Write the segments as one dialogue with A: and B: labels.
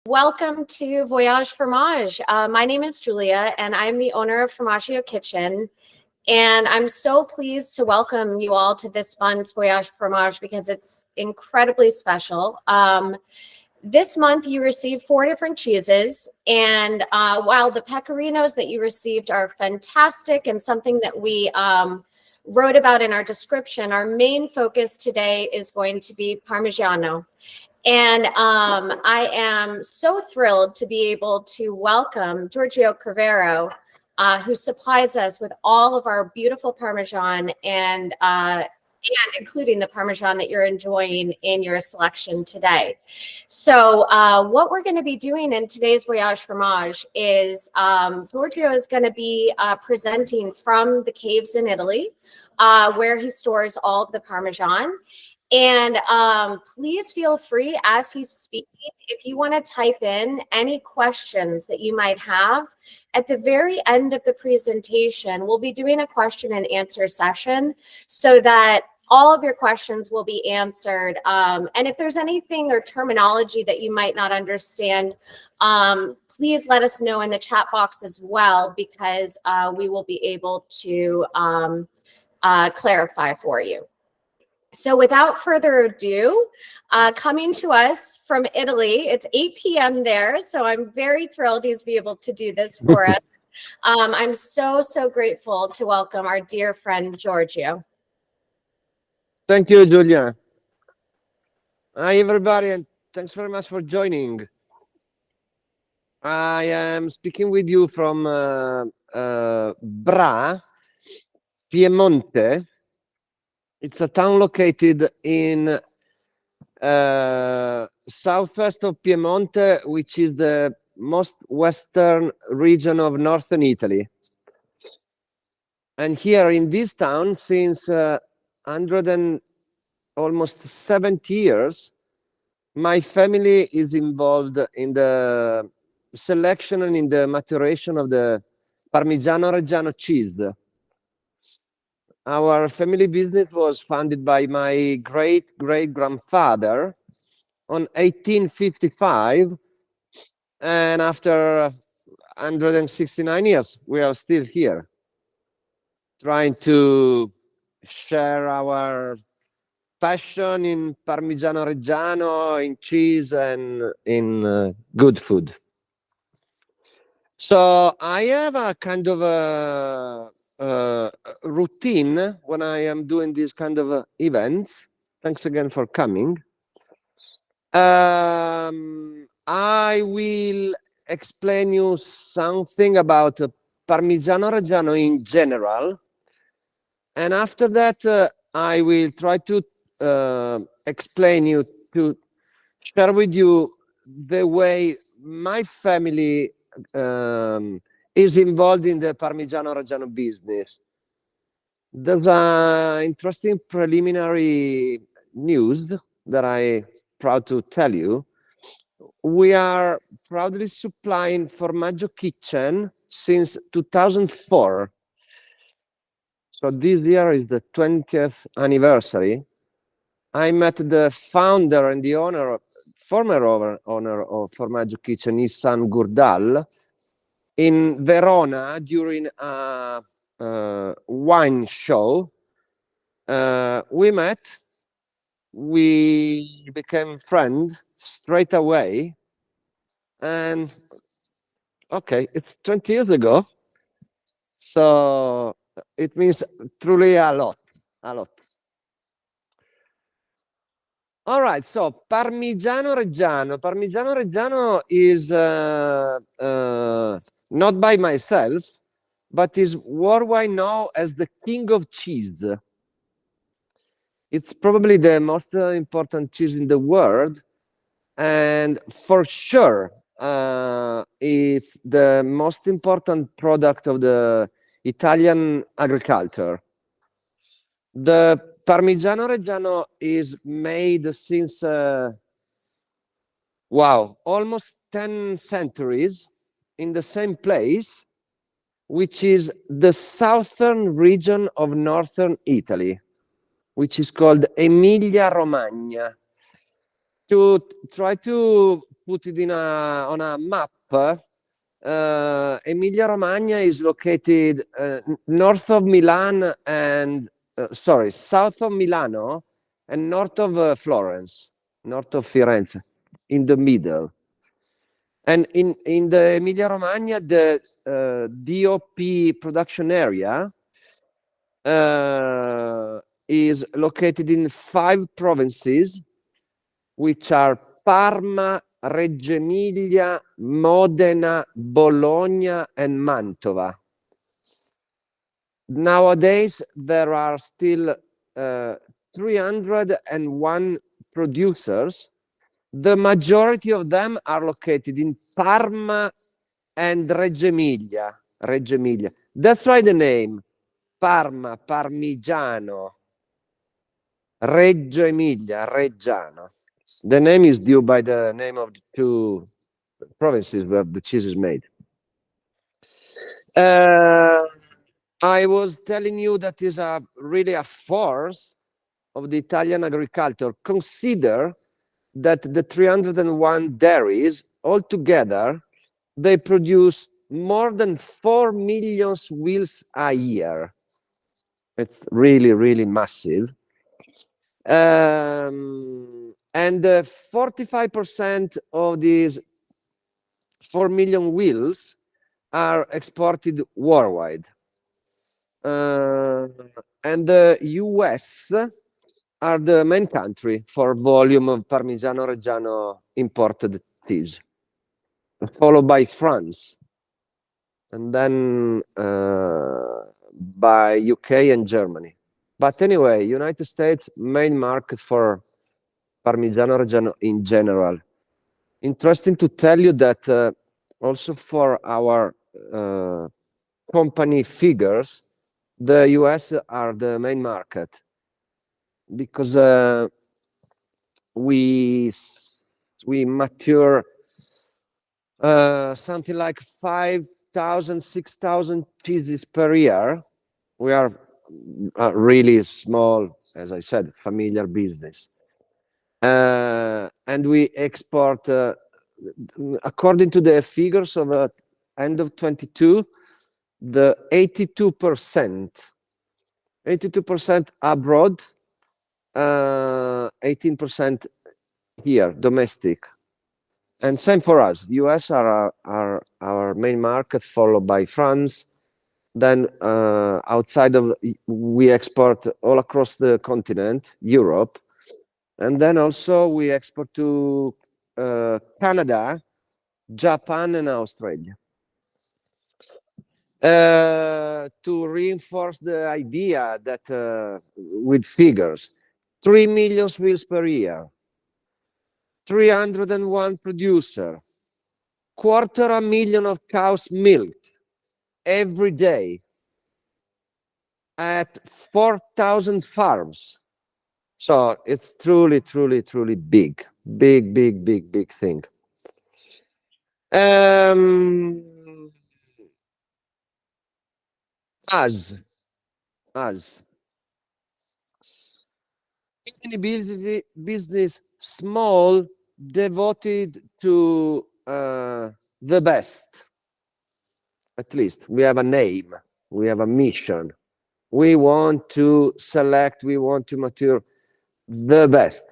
A: Welcome to Voyage Fromage. My name is Julia, and I'm the owner of Formaggio Kitchen. And I'm so pleased to welcome you all to this month's Voyage Fromage because it's incredibly special. This month, you received 4 different cheeses. And while the pecorinos that you received are fantastic and something that we wrote about in our description, our main focus today is going to be Parmigiano. And I am so thrilled to be able to welcome Giorgio Cravero, who supplies us with all of our beautiful Parmesan and including the Parmesan that you're enjoying in your selection today. So what we're going to be doing in today's Voyage Fromage is Giorgio is going to be presenting from the caves in Italy, where he stores all of the Parmesan. And please feel free as he's speaking, if you want to type in any questions that you might have. At the very end of the presentation, we'll be doing a question and answer session so that all of your questions will be answered. And if there's anything or terminology that you might not understand, please let us know in the chat box as well, because we will be able to clarify for you. So without further ado, coming to us from Italy, it's 8 p.m. there, so I'm very thrilled he's be able to do this for us. I'm so grateful to welcome our dear friend, Giorgio.
B: Thank you, Julia. Hi, everybody, and thanks very much for joining. I am speaking with you from Bra, Piemonte. It's a town located in southwest of Piemonte, which is the most western region of northern Italy. And here in this town, since 100 and almost 70 years, my family is involved in the selection and in the maturation of the Parmigiano Reggiano cheese. Our family business was founded by my great-great-grandfather on 1855, and after 169 years, we are still here, trying to share our passion in Parmigiano Reggiano, in cheese, and in good food. So I have a kind of a routine when I am doing these kind of events. Thanks again for coming. I will explain you something about Parmigiano Reggiano in general, and after that I will try to explain you, to share with you the way my family is involved in the Parmigiano Reggiano business. There's an interesting preliminary news that I'm proud to tell you. We are proudly supplying Formaggio Kitchen since 2004. So this year is the 20th anniversary. I met the founder and the former owner of Formaggio Kitchen, his son Gurdal, in Verona during a wine show. We met, we became friends straight away, and okay, it's 20 years ago, so it means truly a lot. All right, so Parmigiano Reggiano. Parmigiano Reggiano is not by myself, but is worldwide known as the king of cheese. It's probably the most important cheese in the world, and for sure, it's the most important product of the Italian agriculture. The Parmigiano Reggiano is made since, almost 10 centuries in the same place, which is the southern region of northern Italy, which is called Emilia-Romagna. To try to put it on a map, Emilia-Romagna is located north of Milan and south of Milano and north of Florence, north of Firenze, in the middle. And in the Emilia-Romagna, the DOP production area is located in 5 provinces, which are Parma, Reggio Emilia, Modena, Bologna, and Mantova. Nowadays, there are still 301 producers. The majority of them are located in Parma and Reggio Emilia. Reggio Emilia. That's why the name Parma, Parmigiano, Reggio Emilia, Reggiano. The name is due by the name of the 2 provinces where the cheese is made. I was telling you that is really a force of the Italian agriculture. Consider that the 301 dairies altogether, they produce more than 4 million wheels a year. It's really, really massive. And 45% of these 4 million wheels are exported worldwide. And the US are the main country for volume of Parmigiano Reggiano imported cheese, followed by France, and then by UK and Germany. But anyway, United States, main market for Parmigiano Reggiano in general. Interesting to tell you that also for our company figures, the US are the main market because we mature something like 5,000, 6,000 cheeses per year. We are really small, as I said, familiar business. And we export, according to the figures of end of 22, the 82% abroad, 18% here, domestic. And same for us. US are our main market, followed by France. Then outside of, we export all across the continent, Europe. And then also we export to Canada, Japan, and Australia. To reinforce the idea that with figures, 3 million wheels per year, 301 producer, 250,000 of cows milked every day at 4,000 farms. So it's truly, truly, truly big thing. As any business small, devoted to the best. At least we have a name, we have a mission. We want to select, we want to mature the best.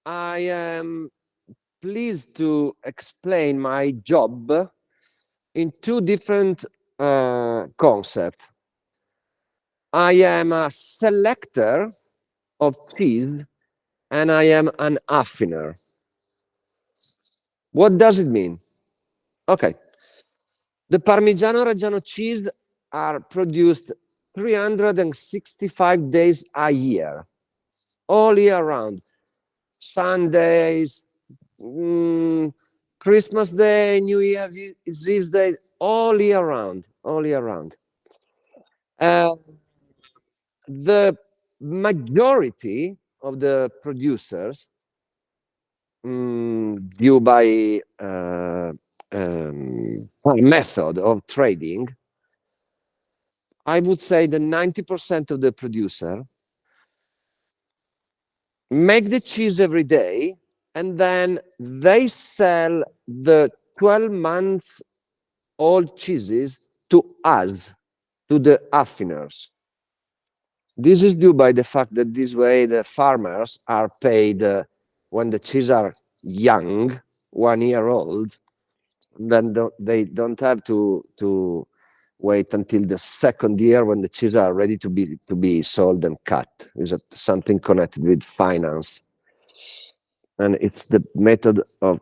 B: I am pleased to explain my job in 2 different concepts. I am a selector of cheese and I am an affiner. What does it mean? Okay. The Parmigiano Reggiano cheese are produced 365 days a year, all year round. Sundays, Christmas Day, New Year's Eve Day, all year round. The majority of the producers, due by method of trading, I would say the 90% of the producer make the cheese every day, and then they sell the 12 months old cheeses to us, to the affiners. This is due by the fact that this way the farmers are paid when the cheese are young, 1 year old, then they don't have to wait until the second year when the cheese are ready to be sold and cut. Is something connected with finance, and it's the method of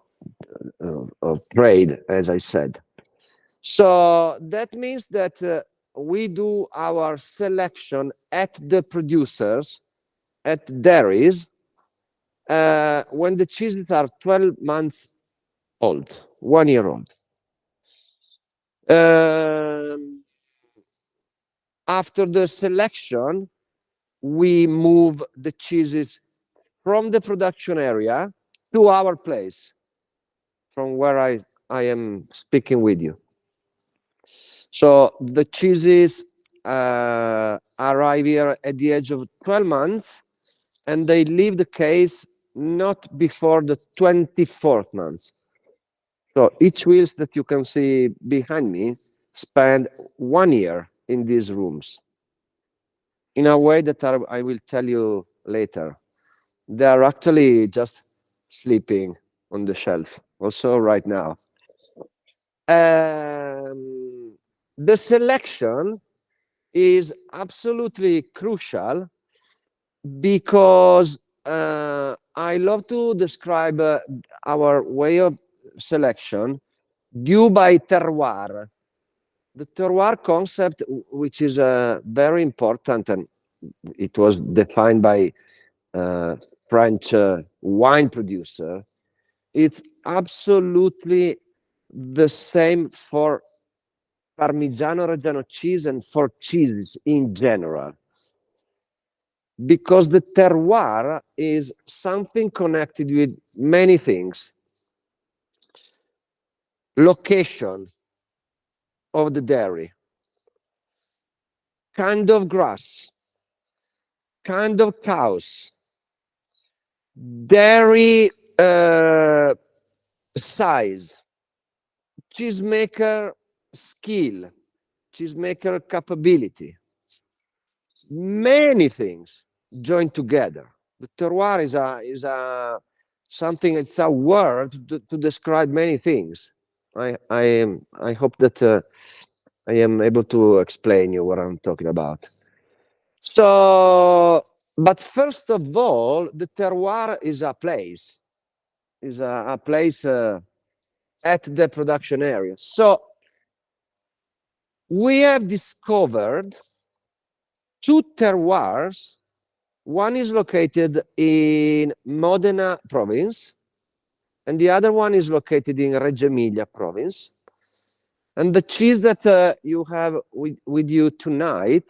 B: trade, as I said. So that means that we do our selection at the producers, at dairies, when the cheeses are 12 months old, 1 year old. After the selection, we move the cheeses from the production area to our place, from where I am speaking with you. So the cheeses arrive here at the age of 12 months, and they leave the case not before the 24th month. So each wheels that you can see behind me spend 1 year in these rooms in a way that I will tell you later. They are actually just sleeping on the shelf, also right now. The selection is absolutely crucial because I love to describe our way of selection due by terroir. The terroir concept, which is very important, and it was defined by French wine producer. It's absolutely the same for Parmigiano Reggiano cheese and for cheeses in general, because the terroir is something connected with many things. Location of the dairy, kind of grass, kind of cows, dairy size, cheesemaker skill, cheesemaker capability, many things joined together. The terroir is a something. It's a word to describe many things. I hope that I am able to explain you what I'm talking about. So, but first of all, the terroir is a place, is a place at the production area. So we have discovered two terroirs. One is located in Modena province, and the other one is located in Reggio Emilia province. And the cheese that you have with you tonight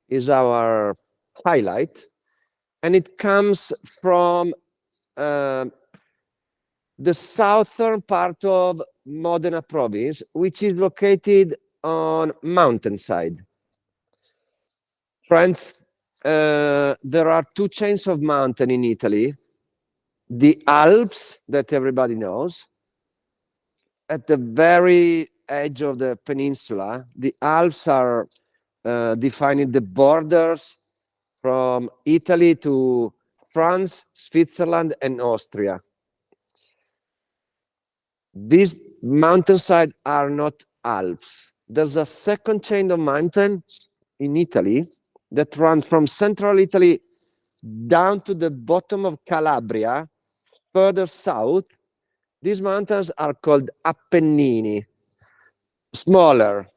B: is our highlight, and it comes from the southern part of Modena province, which is located on mountainside. Friends, there are two chains of mountain in Italy. The Alps, that everybody knows, at the very edge of the peninsula. The Alps are defining the borders from Italy to France, Switzerland, and Austria. These mountainside are not Alps. There's a second chain of mountain in Italy that runs from central Italy down to the bottom of Calabria, further south. These mountains are called Appennini, smaller.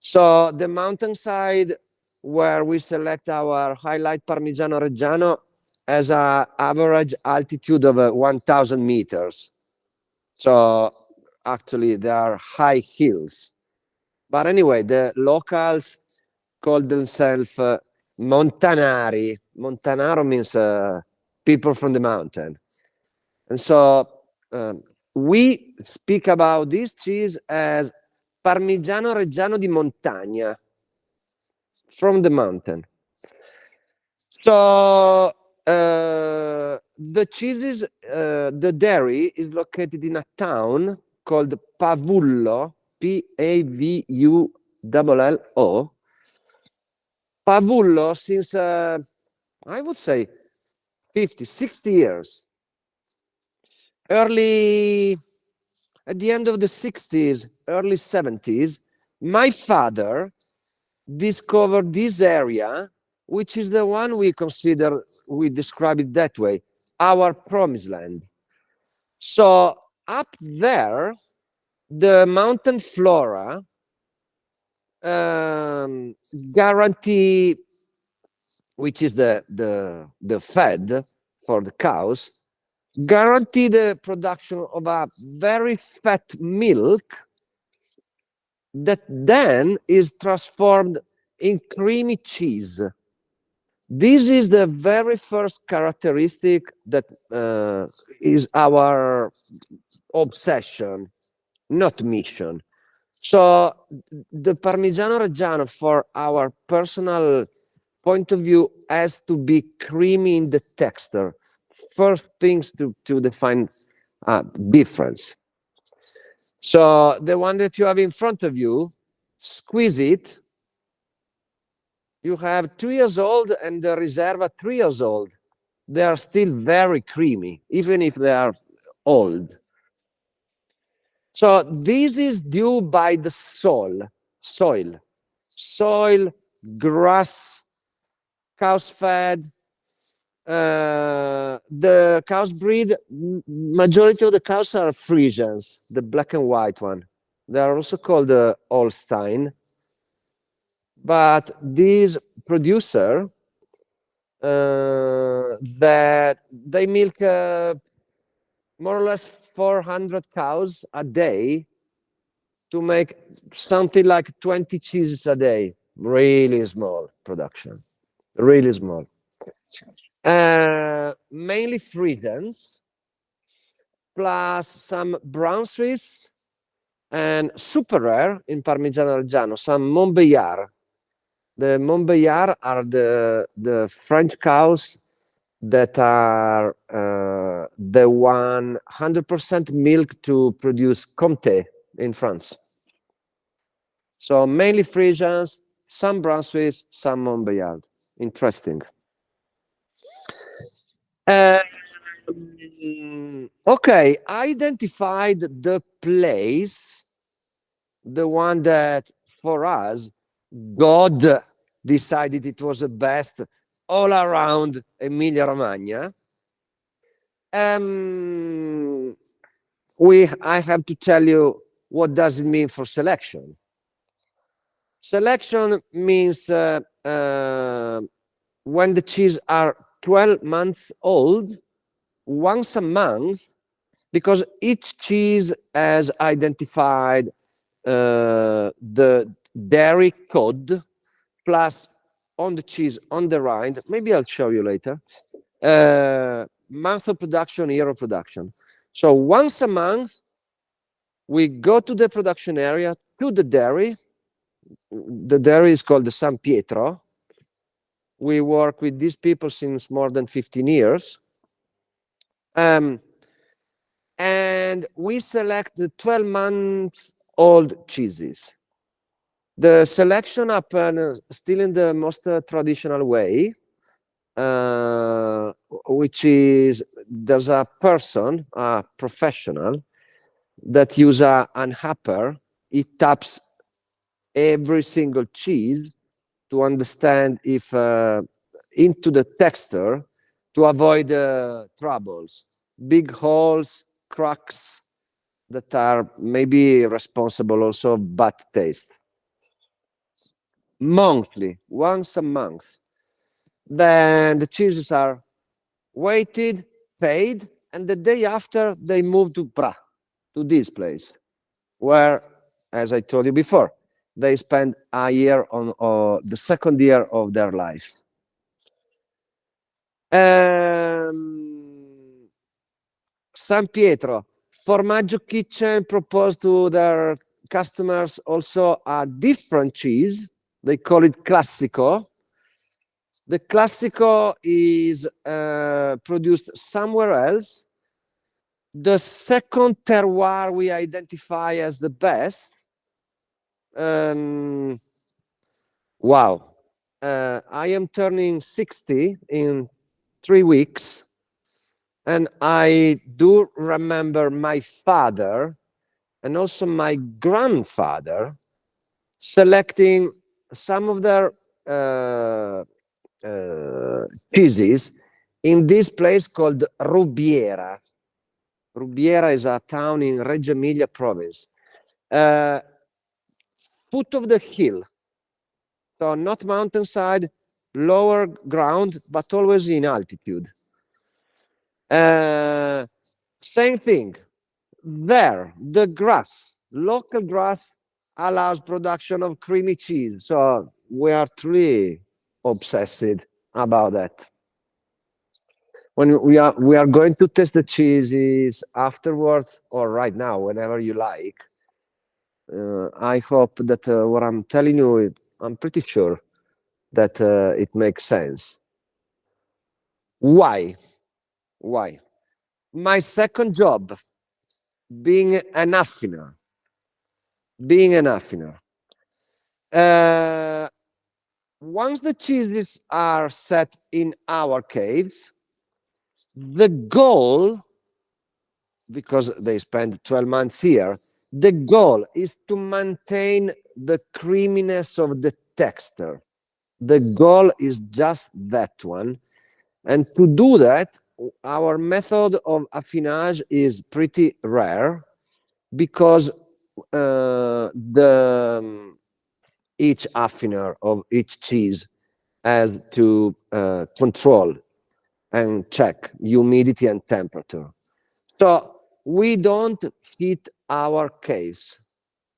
B: So the mountainside where we select our highlight Parmigiano Reggiano has an average altitude of 1,000 meters. So actually they are high hills. But anyway, the locals call themselves Montanari. Montanaro means people from the mountain. And so we speak about this cheese as Parmigiano Reggiano di Montagna, from the mountain. So The cheeses, the dairy is located in a town called Pavullo, Pavullo. Pavullo since, I would say, 50, 60 years. Early, at the end of the 60s, early 70s, my father discovered this area, which is the one we describe it that way, our promised land. So up there, the mountain flora guarantee, which is the fed for the cows, guarantee the production of a very fat milk that then is transformed in creamy cheese. This is the very first characteristic that is our obsession, not mission. So the Parmigiano Reggiano, for our personal point of view, has to be creamy in the texture. First things to define difference. So the one that you have in front of you, squeeze it. You have 2 years old and the Reserva 3 years old. They are still very creamy, even if they are old. So this is due by the soil, grass, cows fed. The cows breed, majority of the cows are Friesians, the black and white one. They are also called Holstein. But this producer, that they milk more or less 400 cows a day to make something like 20 cheeses a day. Really small production, really small. Mainly Friesians, plus some brown Swiss and super rare in Parmigiano Reggiano, some Montbéliard. The Montbéliard are the French cows that are the 100% milk to produce Comté in France. So mainly Friesians, some brown Swiss, some Montbéliard. Interesting. Okay, I identified the place, the one that for us, God decided it was the best all around Emilia Romagna. I have to tell you what does it mean for selection. Selection means when the cheese are 12 months old, once a month, because each cheese has identified the dairy code, plus on the cheese, on the rind, maybe I'll show you later, month of production, year of production. So once a month, we go to the production area, to the dairy. The dairy is called the San Pietro. We work with these people since more than 15 years. And we select the 12 months old cheeses. The selection happens still in the most traditional way, which is there's a person, a professional, that uses an happer. It taps every single cheese to understand if into the texture to avoid troubles, big holes, cracks that are maybe responsible also of bad taste. Monthly, once a month. Then the cheeses are weighted, paid, and the day after they move to Pra, to this place, where, as I told you before, they spend a year on the second year of their life. San Pietro, Formaggio Kitchen proposed to their customers also a different cheese. They call it Classico. The Classico is produced somewhere else. The second terroir we identify as the best. Wow. I am turning 60 in 3 weeks. And I do remember my father and also my grandfather selecting some of their cheeses in this place called Rubiera. Rubiera is a town in Reggio Emilia province. Foot of the hill. So not mountainside, lower ground, but always in altitude. Same thing. There, the grass, local grass allows production of creamy cheese. So we are truly obsessed about that. When we are going to taste the cheeses afterwards or right now, whenever you like. I hope that what I'm telling you, I'm pretty sure that it makes sense. Why? Why? My second job, being an affiner. Being an affiner. Once the cheeses are set in our caves, the goal, because they spend 12 months here, the goal is to maintain the creaminess of the texture. The goal is just that one. And to do that, our method of affinage is pretty rare because each affiner of each cheese has to control and check humidity and temperature. So we don't heat our caves.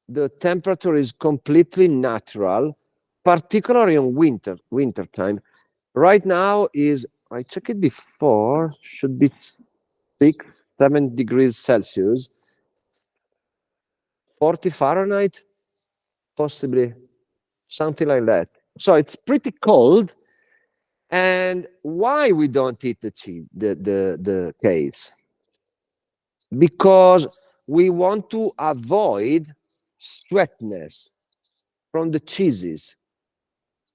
B: The temperature is completely natural, particularly in winter time. Right now is, I checked it before, should be 7 degrees Celsius, 40 Fahrenheit, possibly something like that. So it's pretty cold. And why we don't eat the caves? Because we want to avoid sweetness from the cheeses.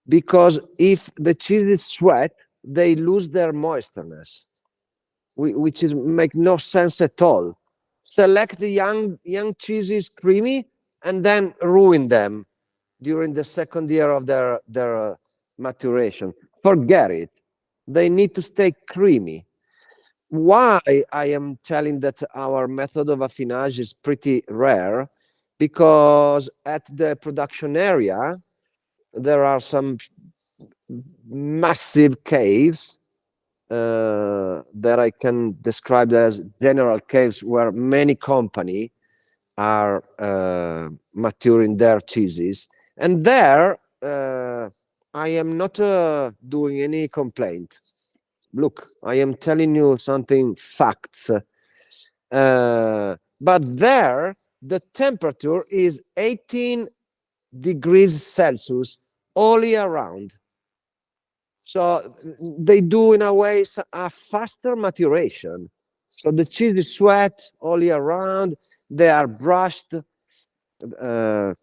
B: Because if the cheeses sweat, they lose their moistness, which is make no sense at all. Select the young cheeses creamy and then ruin them during the second year of their maturation. Forget it. They need to stay creamy. Why I am telling that our method of affinage is pretty rare? Because at the production area, there are some massive caves that I can describe as general caves where many companies are maturing their cheeses. And there, I am not doing any complaint. Look, I am telling you something facts. But there, the temperature is 18 degrees Celsius all year round. So they do, in a way, a faster maturation. So the cheese is sweat all year round. They are brushed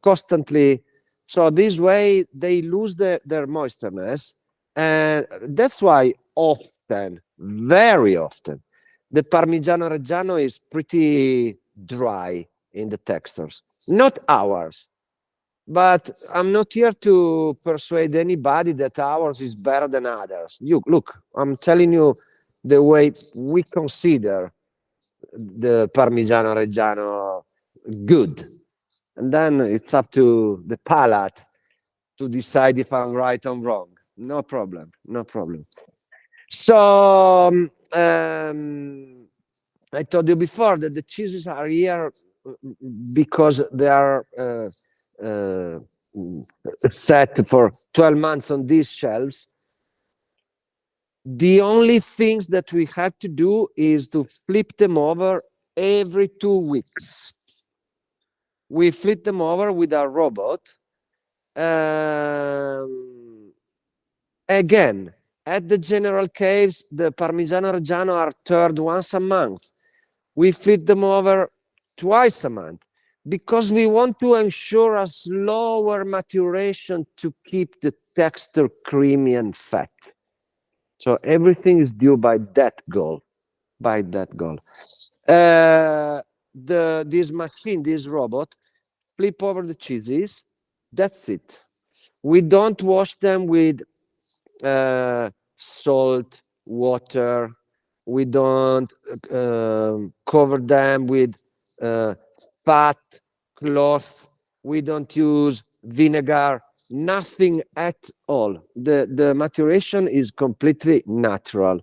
B: constantly. So this way, they lose their moistness. And that's why often, very often, the Parmigiano Reggiano is pretty dry in the textures. Not ours. But I'm not here to persuade anybody that ours is better than others. Look, I'm telling you the way we consider the Parmigiano Reggiano good. And then it's up to the palate to decide if I'm right or wrong. No problem. No problem. So I told you before that the cheeses are here because they are set for 12 months on these shelves. The only things that we have to do is to flip them over every 2 weeks. We flip them over with a robot. Again, At the general caves, the Parmigiano Reggiano are turned once a month. We flip them over twice a month because we want to ensure a slower maturation to keep the texture creamy and fat. So everything is due by that goal. This machine, this robot, flip over the cheeses. That's it. We don't wash them with salt, water. We don't cover them with fat cloth. We don't use vinegar. Nothing at all. The maturation is completely natural.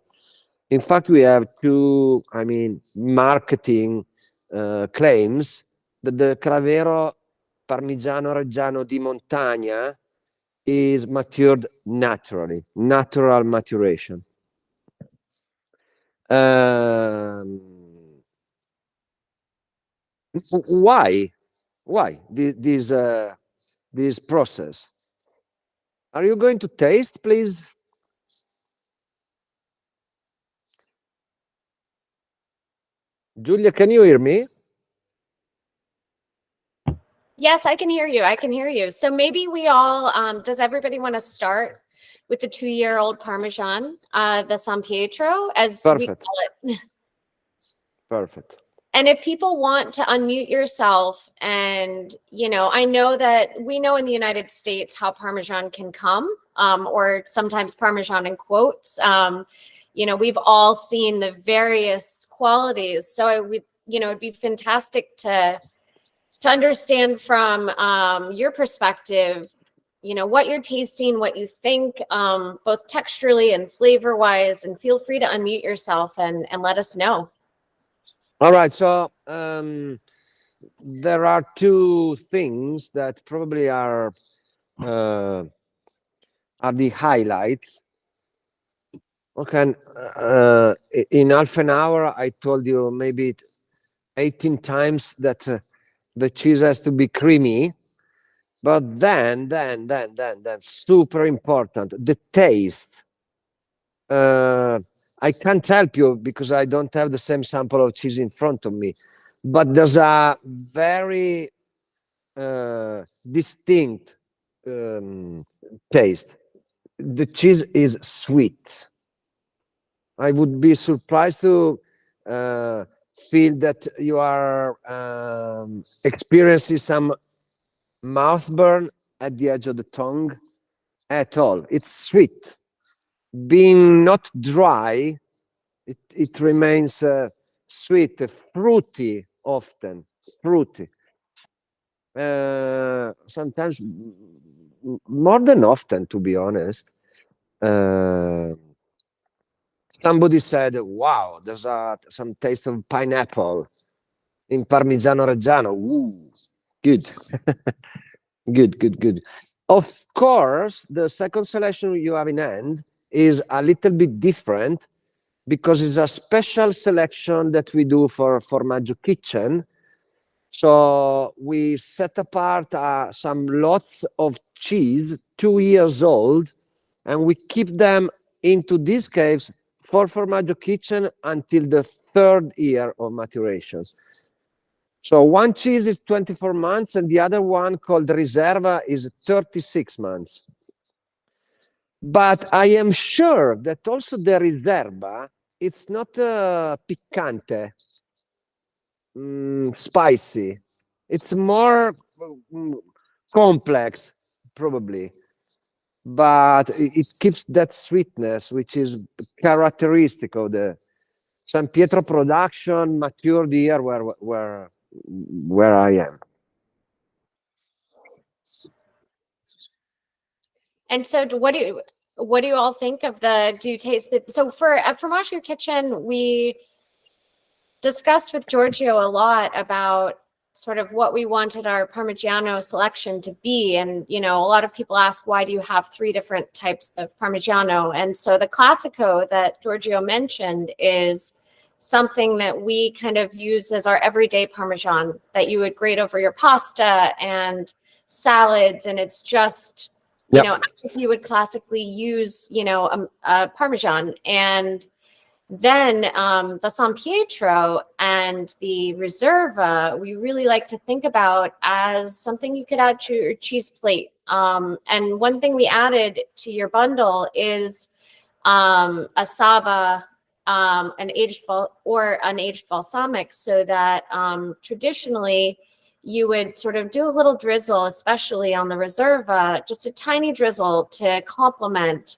B: In fact, we have two, marketing claims that the Cravero Parmigiano Reggiano di Montagna is matured naturally, natural maturation. Why this process? Are you going to taste, please? Giulia, can you hear me?
A: Yes, I can hear you. I can hear you. So maybe we all, does everybody want to start with the 2-year-old Parmesan, the San Pietro, as we
B: Perfect.
A: call it?
B: Perfect.
A: And if people want to unmute yourself, and, I know that we know in the United States how Parmesan can come, or sometimes Parmesan in quotes. We've all seen the various qualities. So it'd be fantastic to understand from your perspective, what you're tasting, what you think, both texturally and flavor wise, and feel free to unmute yourself and let us know.
B: All right. So there are two things that probably are the highlights. Okay. In half an hour, I told you maybe 18 times that the cheese has to be creamy. But then, super important, the taste. I can't help you because I don't have the same sample of cheese in front of me. But there's a very distinct taste. The cheese is sweet. I would be surprised to feel that you are experiencing some mouth burn at the edge of the tongue at all. It's sweet. Being not dry, it remains sweet, fruity, often fruity. Sometimes more than often, to be honest. Somebody said, wow, there's some taste of pineapple in Parmigiano Reggiano. Ooh, good. Good. Of course, the second selection you have in hand is a little bit different because it's a special selection that we do for Formaggio Kitchen. So we set apart some lots of cheese, 2 years old, and we keep them into these caves for Formaggio Kitchen until the 3rd year of maturations. So one cheese is 24 months and the other one called Riserva is 36 months. But I am sure that also the Riserva, it's not picante, spicy. It's more complex, probably. But it keeps that sweetness, which is characteristic of the San Pietro production, matured here where I am.
A: And so what do you all think of do you taste it? So at Fromage Kitchen, we discussed with Giorgio a lot about sort of what we wanted our Parmigiano selection to be. And, a lot of people ask, why do you have 3 different types of Parmigiano? And so the Classico that Giorgio mentioned is something that we kind of use as our everyday Parmesan that you would grate over your pasta and salads. And it's just you
B: Yep.
A: know, as you would classically use, you know, a Parmesan. And then the San Pietro and the Reserva, we really like to think about as something you could add to your cheese plate. And one thing we added to your bundle is a Saba, an aged balsamic, so that traditionally you would sort of do a little drizzle, especially on the Reserva, just a tiny drizzle to complement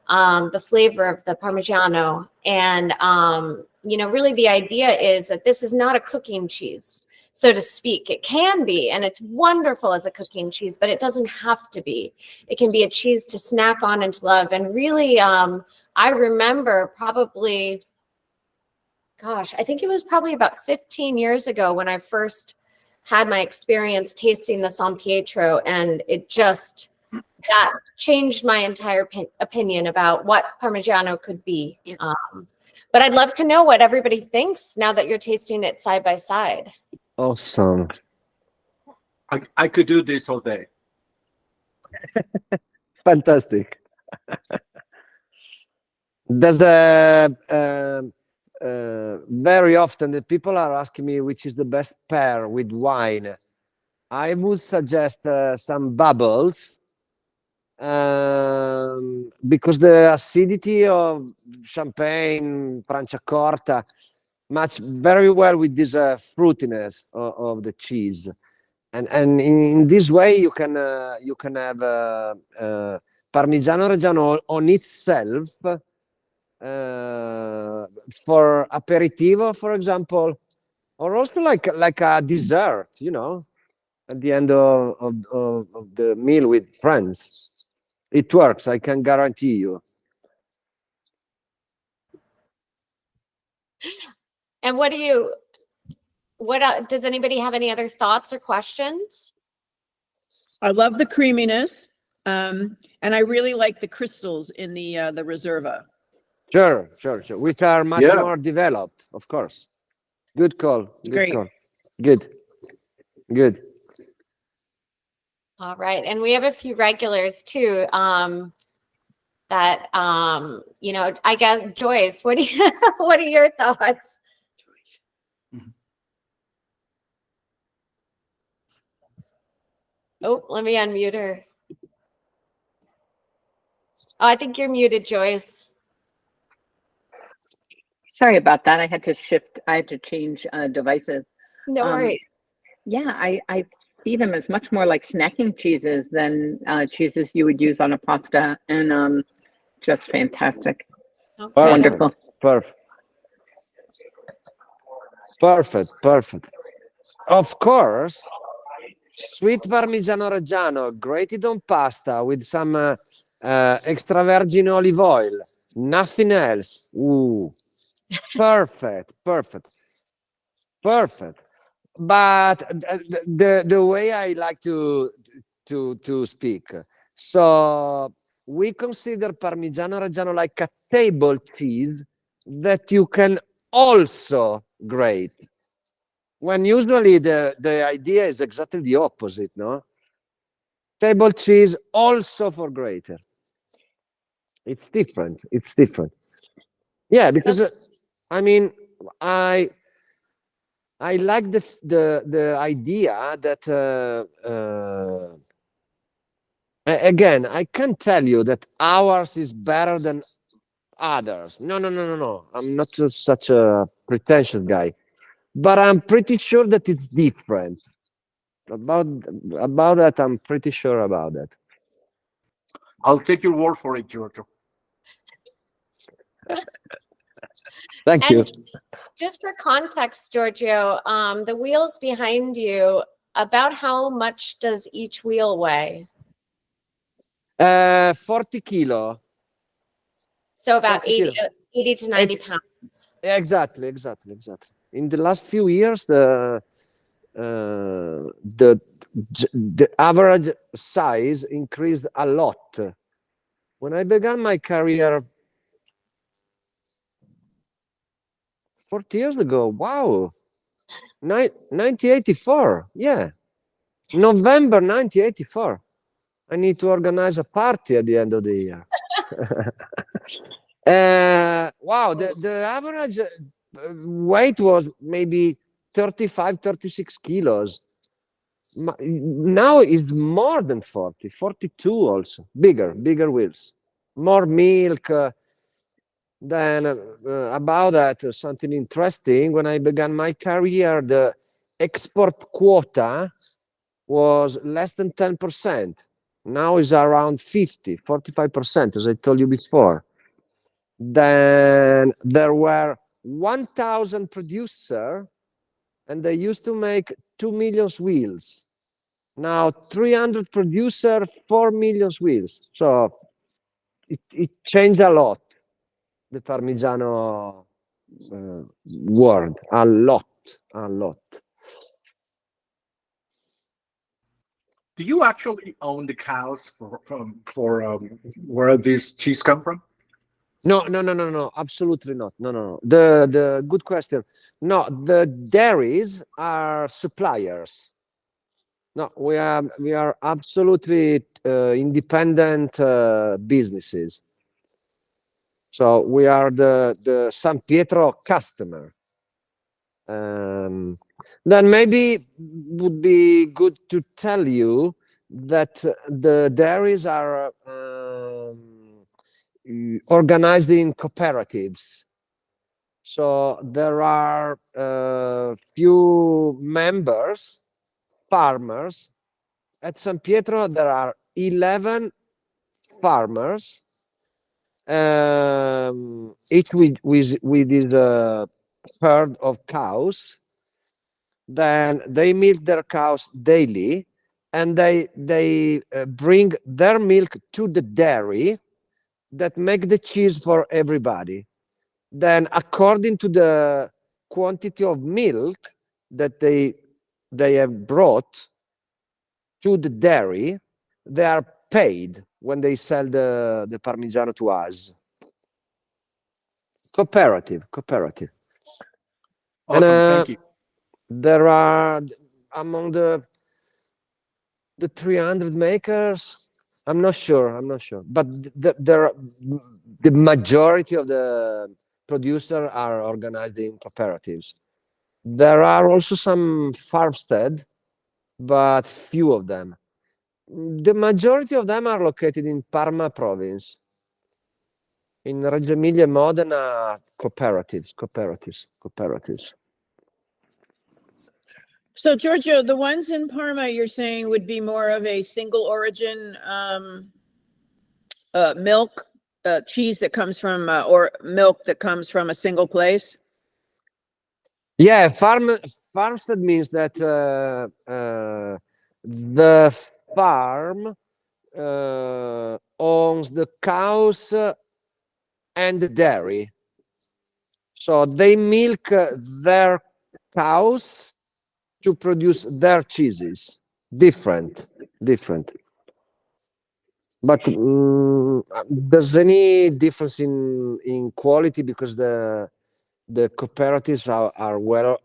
A: the flavor of the Parmigiano. And, you know, really the idea is that this is not a cooking cheese, so to speak. It can be, and it's wonderful as a cooking cheese, but it doesn't have to be. It can be a cheese to snack on and to love. And really, I remember probably, gosh, I think it was probably about 15 years ago when I first had my experience tasting the San Pietro, and it just, that changed my entire opinion about what Parmigiano could be. But I'd love to know what everybody thinks now that you're tasting it side by side.
B: Awesome.
C: I could do this all day.
B: Fantastic. There's very often the people are asking me which is the best pair with wine. I would suggest some bubbles, because the acidity of champagne, Franciacorta, match very well with this fruitiness of the cheese, and in this way you can have Parmigiano Reggiano on itself, for aperitivo, for example, or also like a dessert, you know, at the end of the meal with friends. It works, I can guarantee you.
A: And does anybody have any other thoughts or questions?
D: I love the creaminess, and I really like the crystals in the Reserva.
B: Sure. Which are much
C: Yeah.
B: more developed, of course. Good call. Good
D: Great.
B: call. Good.
A: All right. And we have a few regulars too. That you know, I guess, Joyce, what are your thoughts? Oh, let me unmute her. Oh, I think you're muted, Joyce.
E: Sorry about that. I had to change devices.
A: No worries.
E: Yeah, I see them as much more like snacking cheeses than cheeses you would use on a pasta, and just fantastic.
A: Okay.
E: Wonderful.
B: Perfect. Of course, sweet Parmigiano Reggiano grated on pasta with some extra virgin olive oil. Nothing else. Ooh, perfect. But the way I like to speak, so we consider Parmigiano Reggiano like a table cheese that you can also grate. When usually the idea is exactly the opposite, no? Table cheese also for grater. It's different. Yeah, because I mean, I like the idea that again, I can't tell you that ours is better than others. No. I'm not such a pretentious guy, but I'm pretty sure that it's different. About that, I'm pretty sure about that.
C: I'll take your word for it, Giorgio.
B: Thank you.
A: Just for context, Giorgio, the wheels behind you, about how much does each wheel weigh?
B: 40 kilo.
A: So about
B: 40 kilo.
A: 80 to 90 pounds.
B: Exactly. In the last few years, the average size increased a lot. When I began my career 40 years ago, wow, 1984, yeah, November 1984, I need to organize a party at the end of the year. Wow, the average weight was maybe 35, 36 kilos. Now it's more than 40, 42 also. Bigger wheels. More milk. Then about that, something interesting. When I began my career, the export quota was less than 10%. Now is around 45%, as I told you before. Then there were 1,000 producers, and they used to make 2 million wheels. Now 300 producers, 4 million wheels. So it changed a lot, the Parmigiano world, a lot.
C: Do you actually own the cows for where this cheese come from?
B: No, absolutely not. No. The good question. No, the dairies are suppliers. No, we are absolutely independent businesses. So we are the San Pietro customer. Then maybe would be good to tell you that the dairies are organized in cooperatives. So there are few members, farmers. At San Pietro, there are 11 farmers, each with his herd of cows. Then they milk their cows daily, and they bring their milk to the dairy that make the cheese for everybody. Then according to the quantity of milk that they have brought to the dairy, they are paid when they sell the Parmigiano to us. Cooperative.
C: Awesome, thank you.
B: There are among the 300 makers. I'm not sure, but the majority of the producers are organized in cooperatives. There are also some farmstead, but few of them. The majority of them are located in Parma province. In Reggio Emilia and Modena, cooperatives.
D: So Giorgio, the ones in Parma you're saying would be more of a single origin milk cheese that comes from or milk that comes from a single place?
B: Yeah, farmstead means that the farm owns the cows and the dairy. So they milk their cows to produce their cheeses. Different. But there's any difference in quality because the cooperatives are well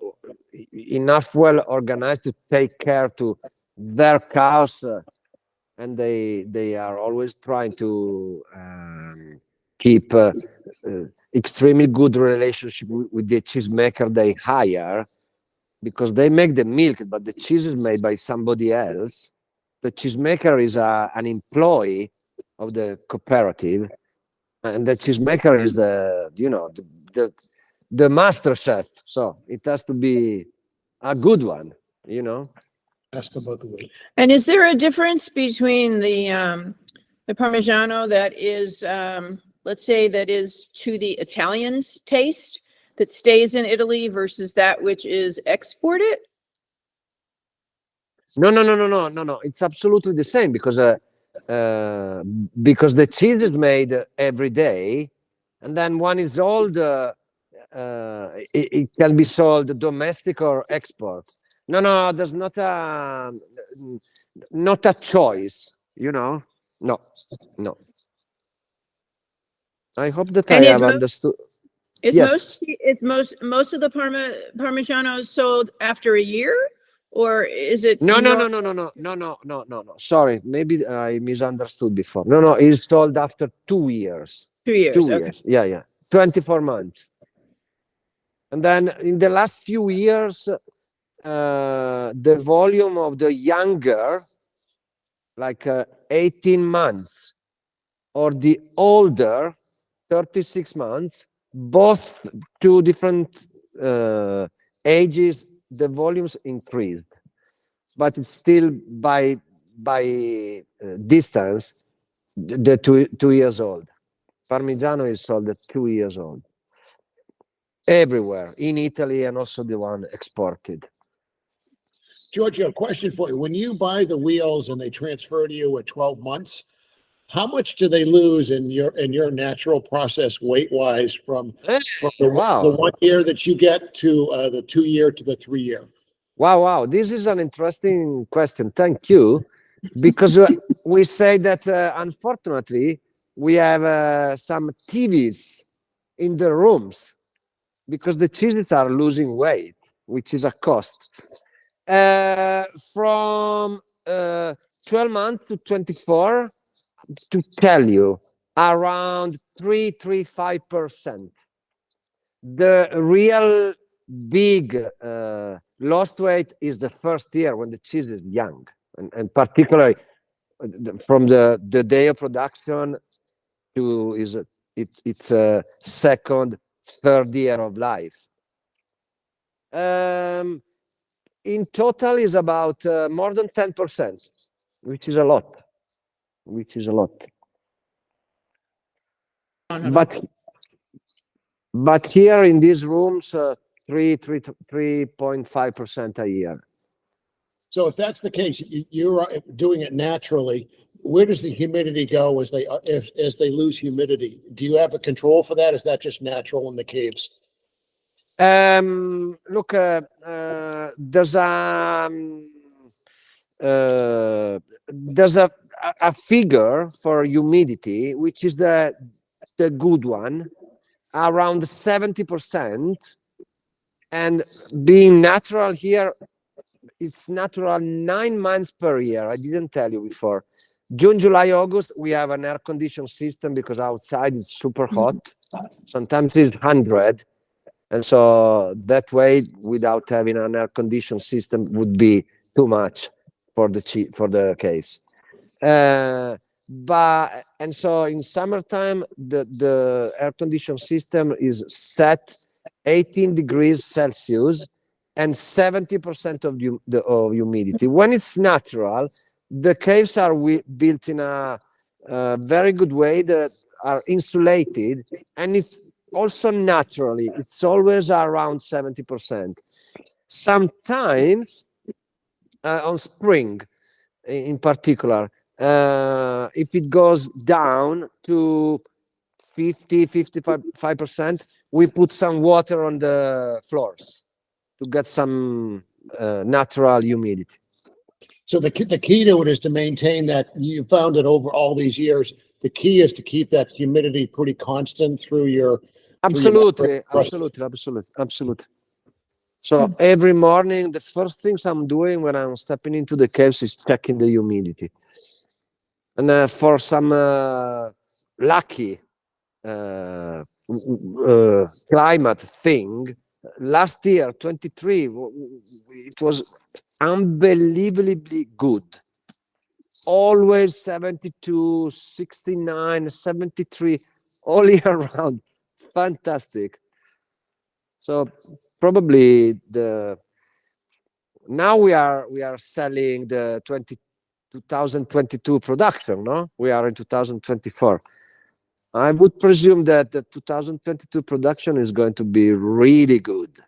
B: organized to take care to their cows, and they are always trying to keep extremely good relationship with the cheesemaker they hire, because they make the milk, but the cheese is made by somebody else. The cheesemaker is an employee of the cooperative, and the cheesemaker is the master chef. So it has to be a good one,
D: And is there a difference between the Parmigiano that is, let's say, that is to the Italians' taste, that stays in Italy, versus that which is exported?
B: No. It's absolutely the same because the cheese is made every day, and then one is old. It can be sold domestic or export. No, there's not a choice. No. I hope that I have understood.
D: Is
B: Yes.
D: most of the Parmigiano sold after a year, or is it?
B: No.
D: not-
B: Sorry, maybe I misunderstood before. No, it's sold after 2 years.
D: 2 years.
B: 2
D: Okay.
B: years. Yeah. 24 months. And then in the last few years, the volume of the younger, like 18 months, or the older, 36 months, both two different ages, the volumes increased, but it's still by distance, the 2 years old. Parmigiano is sold at 2 years old everywhere in Italy, and also the one exported.
F: Giorgio, question for you. When you buy the wheels and they transfer to you at 12 months, how much do they lose in your natural process weight-wise from the
B: Wow.
F: 1 year that you get to the 2 year to the 3 year?
B: Wow. This is an interesting question. Thank you. Because we say that unfortunately we have some TVs in the rooms because the cheeses are losing weight, which is a cost. From 12 months to 24, to tell you, around 3-5%. The real big lost weight is the first year when the cheese is young, and particularly from the day of production to its second, third year of life. In total is about more than 10%, which is a lot. But here in these rooms, 3.5% a year.
F: So if that's the case, you're doing it naturally. Where does the humidity go as they lose humidity? Do you have a control for that? Is that just natural in the caves?
B: Look, there's a figure for humidity, which is the good one, around 70%. And being natural here, it's natural 9 months per year. I didn't tell you before. June, July, August, we have an air conditioned system because outside it's super hot. Sometimes it's 100. And so that way, without having an air conditioned system, would be too much for the case. And so in summertime, the air conditioned system is set 18 degrees Celsius and 70% of humidity. When it's natural, the caves are built in a very good way that are insulated, and it's also naturally, it's always around 70%. Sometimes on spring, in particular, if it goes down to 55%, we put some water on the floors to get some natural humidity.
F: So the key to it is to maintain that. You found that over all these years, the key is to keep that humidity pretty constant through your.
B: Absolutely. So every morning, the first things I'm doing when I'm stepping into the caves is checking the humidity. And for some lucky climate thing, last year, 23, it was unbelievably good. Always 72, 69, 73, all year round. Fantastic. So probably now we are selling the 2022 production, no? We are in 2024. I would presume that the 2022 production is going to be really good,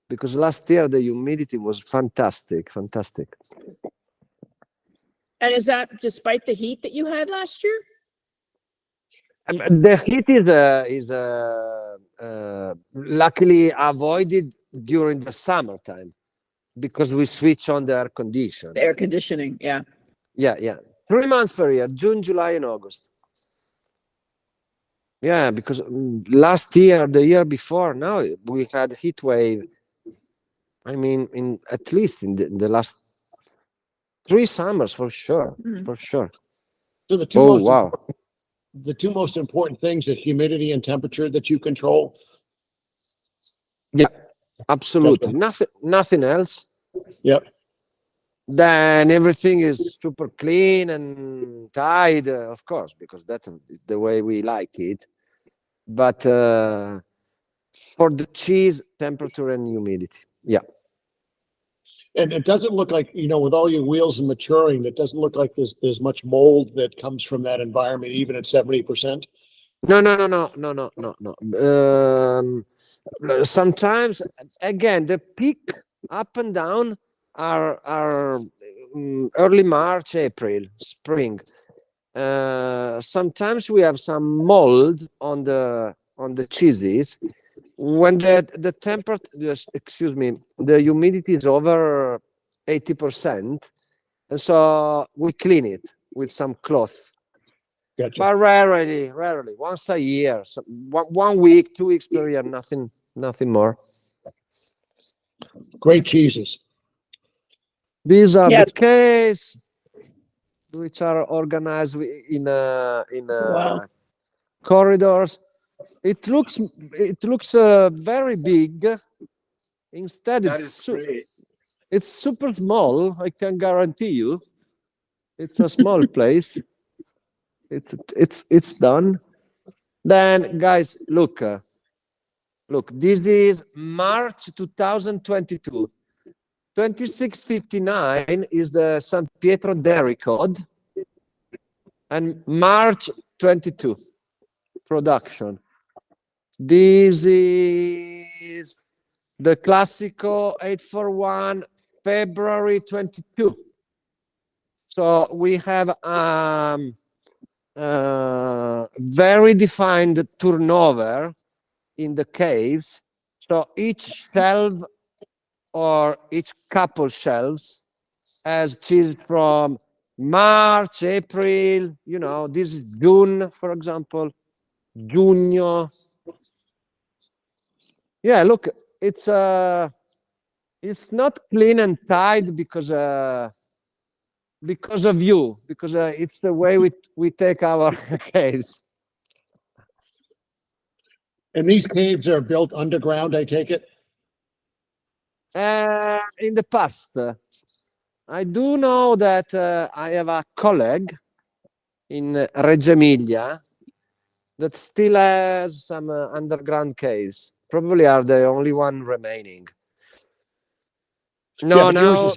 B: because last year the humidity was fantastic.
D: And is that despite the heat that you had last year?
B: The heat is luckily avoided during the summertime because we switch on the air condition.
D: The air conditioning, yeah.
B: Yeah. 3 months per year, June, July, and August. Yeah, because last year, the year before, now we had heat wave I mean, in at least in the last 3 summers for sure,
D: Mhm.
B: for sure.
F: So the two
B: Oh
F: most
B: wow.
F: the two most important things are humidity and temperature that you control.
B: Yeah, absolutely. Nothing else.
F: Yep.
B: Then everything is super clean and tied, of course, because that's the way we like it. But for the cheese, temperature and humidity. Yeah.
F: And it doesn't look like, with all your wheels and maturing, it doesn't look like there's much mold that comes from that environment, even at 70%.
B: No. Sometimes, again, the peak up and down are early March, April, spring. Sometimes we have some mold on the cheeses when the temperature, excuse me, the humidity is over 80%, and so we clean it with some cloth.
F: Gotcha.
B: But rarely, once a year, so 1 week, 2 weeks per year, nothing more.
F: Great cheeses.
B: These are
D: Yes.
B: the case, which are organized in
D: Wow.
B: corridors. It looks very big. Instead,
C: That is great.
B: it's super small. I can guarantee you, it's a small place. It's done. Then, guys, look. This is March 2022. 2659 is the San Pietro Dairy Code, and March 22 production. This is the Classico 841 February 22. So we have very defined turnover in the caves. So each shelf or each couple shelves has cheese from March, April, this is June, for example, Giugno. Yeah, look, it's not clean and tied because of you, because it's the way we take our caves.
F: And these caves are built underground, I take it?
B: In the past, I do know that I have a colleague in Reggio Emilia that still has some underground caves. Probably are the only one remaining. No,
F: but
B: no,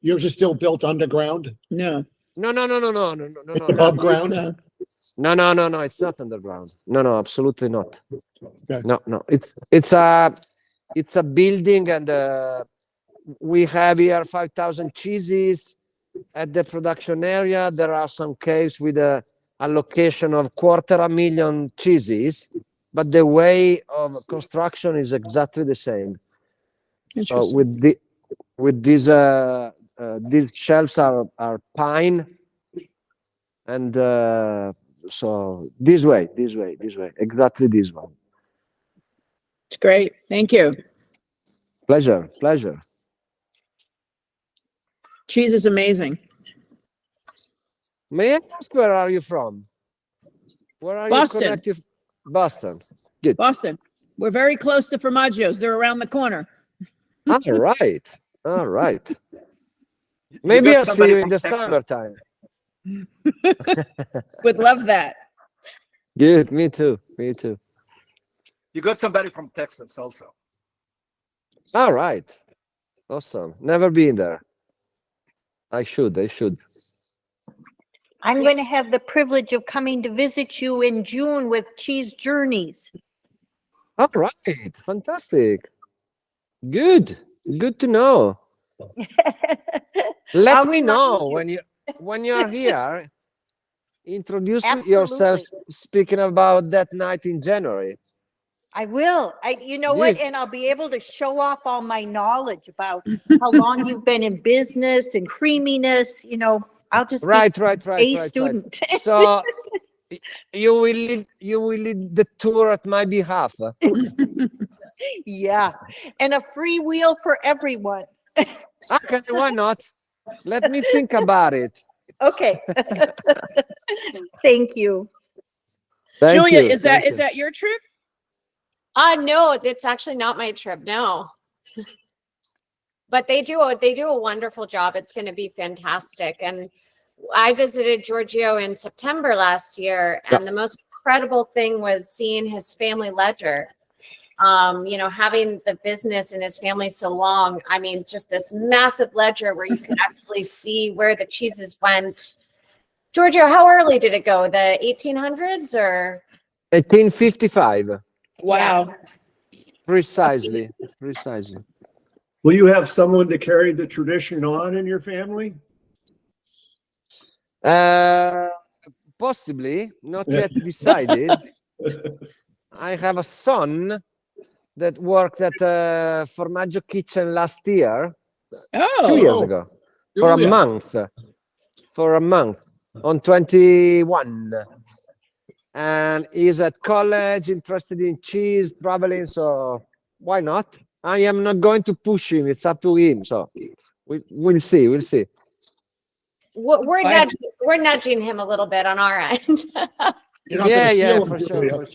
F: yours is still built underground,
D: No.
B: no.
F: above
B: No,
F: ground.
B: no. It's not underground. No, absolutely not.
F: Okay.
B: No. It's a building, and we have here 5,000 cheeses at the production area. There are some caves with a allocation of 250,000 cheeses, but the way of construction is exactly the same. So with these shelves are pine, and so this way, exactly this one.
D: It's great. Thank you.
B: Pleasure.
D: Cheese is amazing.
B: May I ask, where are you from? Where are
D: Boston.
B: you connected? Boston. Good.
D: Boston. We're very close to Formaggio's. They're around the corner.
B: All right. Maybe
C: got
B: I'll see
C: somebody
B: you in
C: from
B: the
C: Texas.
B: summertime.
D: Would love that.
B: Good. Me too.
C: You got somebody from Texas also.
B: All right. Awesome. Never been there. I should.
G: I'm going to have the privilege of coming to visit you in June with Cheese Journeys.
B: All right. Fantastic. Good to know. Let
G: I'll
B: me
G: remind
B: know
G: you.
B: when you're here. Introduce
G: Absolutely.
B: yourself, speaking about that night in January.
G: I will. You know
B: Good.
G: what? And I'll be able to show off all my knowledge about how long you've been in business and creaminess. I'll just
B: Right.
G: be a student.
B: So you will lead the tour at my behalf.
G: Yeah, and a free wheel for everyone.
B: Okay, why not? Let me think about it.
G: Okay. Thank you.
B: Thank
D: Julia,
B: you.
D: is that
B: thank you.
D: your trip?
A: No, it's actually not my trip. No. But they do a wonderful job. It's going to be fantastic. And I visited Giorgio in September last year, and the most incredible thing was seeing his family ledger. You know, having the business and his family so long. I mean, just this massive ledger where you could actually see where the cheeses went. Giorgio, how early did it go? The 1800s or?
B: 1855.
D: Wow.
B: Precisely.
H: Will you have someone to carry the tradition on in your family?
B: Possibly, not yet decided. I have a son that worked at Formaggio Kitchen last year, 2 years
D: Oh,
B: ago, for a month, on 21. And he's at college, interested in cheese, traveling, so why not? I am not going to push him. It's up to him. So we'll see.
A: We're nudging him a little bit on our end.
F: You're not gonna steal them,
B: for
F: Julia.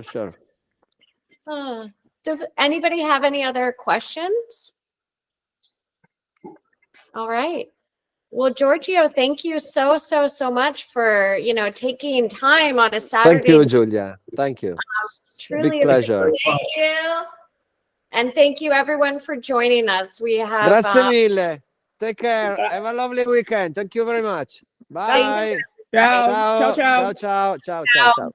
B: sure.
A: Does anybody have any other questions? All right. Well, Giorgio, thank you so much for, you know, taking time on a Saturday.
B: Thank you, Julia. Thank you.
A: Truly
B: Big pleasure.
A: Thank you. And thank you everyone for joining us. We have
B: Grazie mille. Take care. Have a lovely weekend. Thank you very much. Bye.
D: ciao. Ciao, ciao.
B: Ciao.